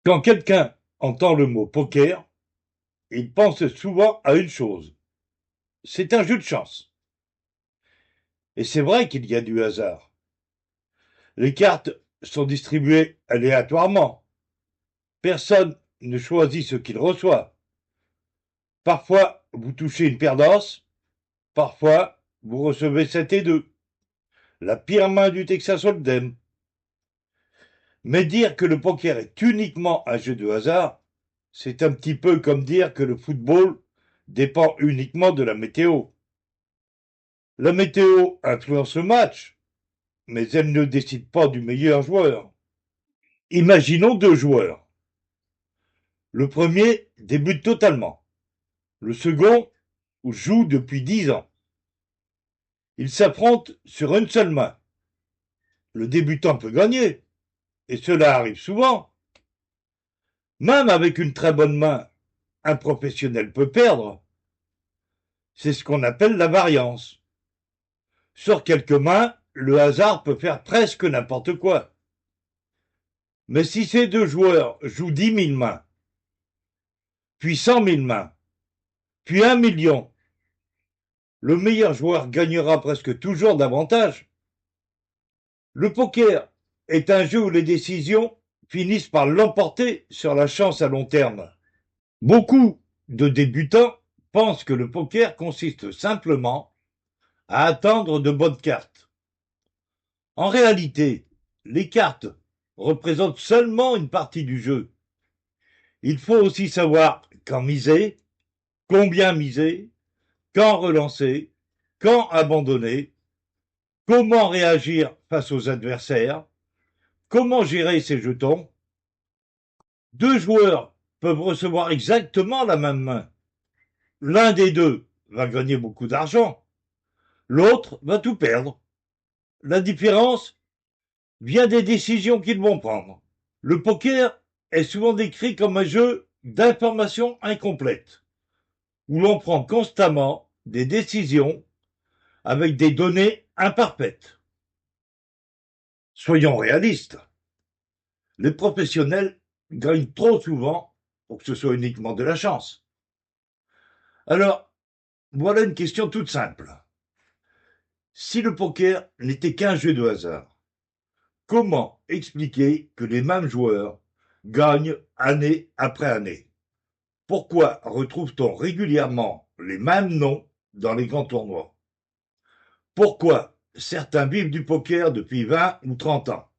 Quand quelqu'un entend le mot poker, il pense souvent à une chose. C'est un jeu de chance. Et c'est vrai qu'il y a du hasard. Les cartes sont distribuées aléatoirement. Personne ne choisit ce qu'il reçoit. Parfois, vous touchez une paire d'as, parfois, vous recevez 7 et 2. La pire main du Texas Hold'em. Mais dire que le poker est uniquement un jeu de hasard, c'est un petit peu comme dire que le football dépend uniquement de la météo. La météo influence le match, mais elle ne décide pas du meilleur joueur. Imaginons deux joueurs. Le premier débute totalement. Le second joue depuis 10 ans. Ils s'affrontent sur une seule main. Le débutant peut gagner, et cela arrive souvent. Même avec une très bonne main, un professionnel peut perdre. C'est ce qu'on appelle la variance. Sur quelques mains, le hasard peut faire presque n'importe quoi. Mais si ces deux joueurs jouent 10 000 mains, puis 100 000 mains, puis 1 million, le meilleur joueur gagnera presque toujours davantage. Le poker est un jeu où les décisions finissent par l'emporter sur la chance à long terme. Beaucoup de débutants pensent que le poker consiste simplement à attendre de bonnes cartes. En réalité, les cartes représentent seulement une partie du jeu. Il faut aussi savoir quand miser, combien miser, quand relancer, quand abandonner, comment réagir face aux adversaires, comment gérer ses jetons. Deux joueurs peuvent recevoir exactement la même main. L'un des deux va gagner beaucoup d'argent, l'autre va tout perdre. La différence vient des décisions qu'ils vont prendre. Le poker est souvent décrit comme un jeu d'informations incomplètes, où l'on prend constamment des décisions avec des données imparfaites. Soyons réalistes. Les professionnels gagnent trop souvent pour que ce soit uniquement de la chance. Alors, voilà une question toute simple. Si le poker n'était qu'un jeu de hasard, comment expliquer que les mêmes joueurs gagnent année après année? Pourquoi retrouve-t-on régulièrement les mêmes noms dans les grands tournois? Pourquoi certains vivent du poker depuis 20 ou 30 ans?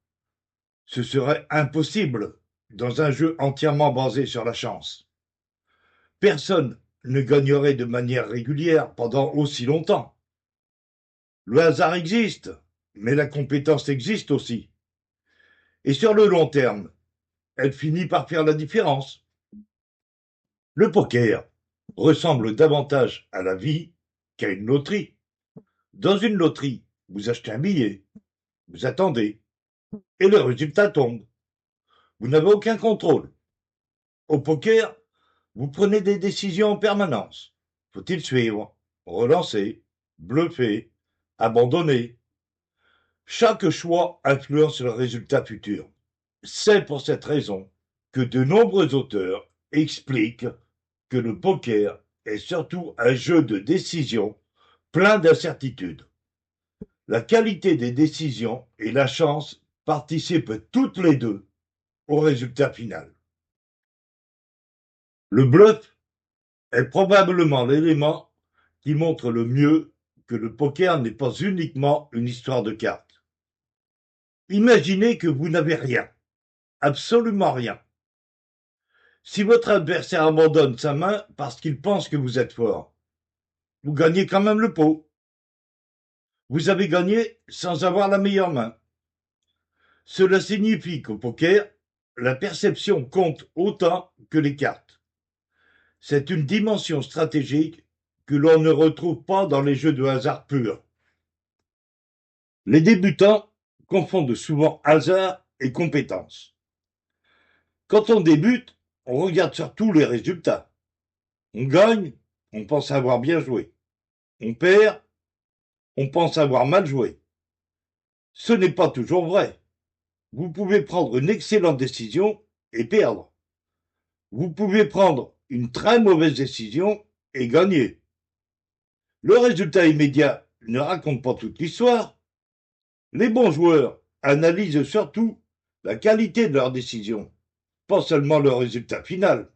Ce serait impossible dans un jeu entièrement basé sur la chance. Personne ne gagnerait de manière régulière pendant aussi longtemps. Le hasard existe, mais la compétence existe aussi. Et sur le long terme, elle finit par faire la différence. Le poker ressemble davantage à la vie qu'à une loterie. Dans une loterie, vous achetez un billet, vous attendez, et le résultat tombe. Vous n'avez aucun contrôle. Au poker, vous prenez des décisions en permanence. Faut-il suivre, relancer, bluffer, abandonner? Chaque choix influence le résultat futur. C'est pour cette raison que de nombreux auteurs expliquent que le poker est surtout un jeu de décision plein d'incertitudes. La qualité des décisions et la chance participent toutes les deux au résultat final. Le bluff est probablement l'élément qui montre le mieux que le poker n'est pas uniquement une histoire de cartes. Imaginez que vous n'avez rien, absolument rien. Si votre adversaire abandonne sa main parce qu'il pense que vous êtes fort, vous gagnez quand même le pot. Vous avez gagné sans avoir la meilleure main. Cela signifie qu'au poker, la perception compte autant que les cartes. C'est une dimension stratégique que l'on ne retrouve pas dans les jeux de hasard purs. Les débutants confondent souvent hasard et compétence. Quand on débute, on regarde surtout les résultats. On gagne, on pense avoir bien joué. On perd, on pense avoir mal joué. Ce n'est pas toujours vrai. Vous pouvez prendre une excellente décision et perdre. Vous pouvez prendre une très mauvaise décision et gagner. Le résultat immédiat ne raconte pas toute l'histoire. Les bons joueurs analysent surtout la qualité de leur décision, pas seulement le résultat final.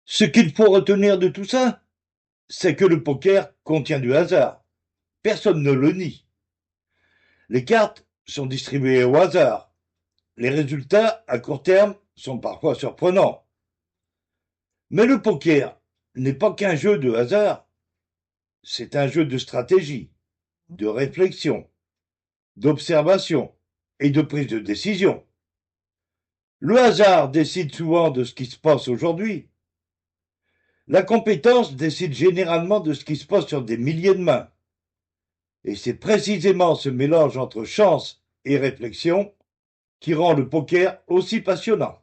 Ce qu'il faut retenir de tout ça, c'est que le poker contient du hasard. Personne ne le nie. Les cartes sont distribuées au hasard. Les résultats à court terme sont parfois surprenants. Mais le poker n'est pas qu'un jeu de hasard, c'est un jeu de stratégie, de réflexion, d'observation et de prise de décision. Le hasard décide souvent de ce qui se passe aujourd'hui. La compétence décide généralement de ce qui se passe sur des milliers de mains. Et c'est précisément ce mélange entre chance et réflexion qui rend le poker aussi passionnant.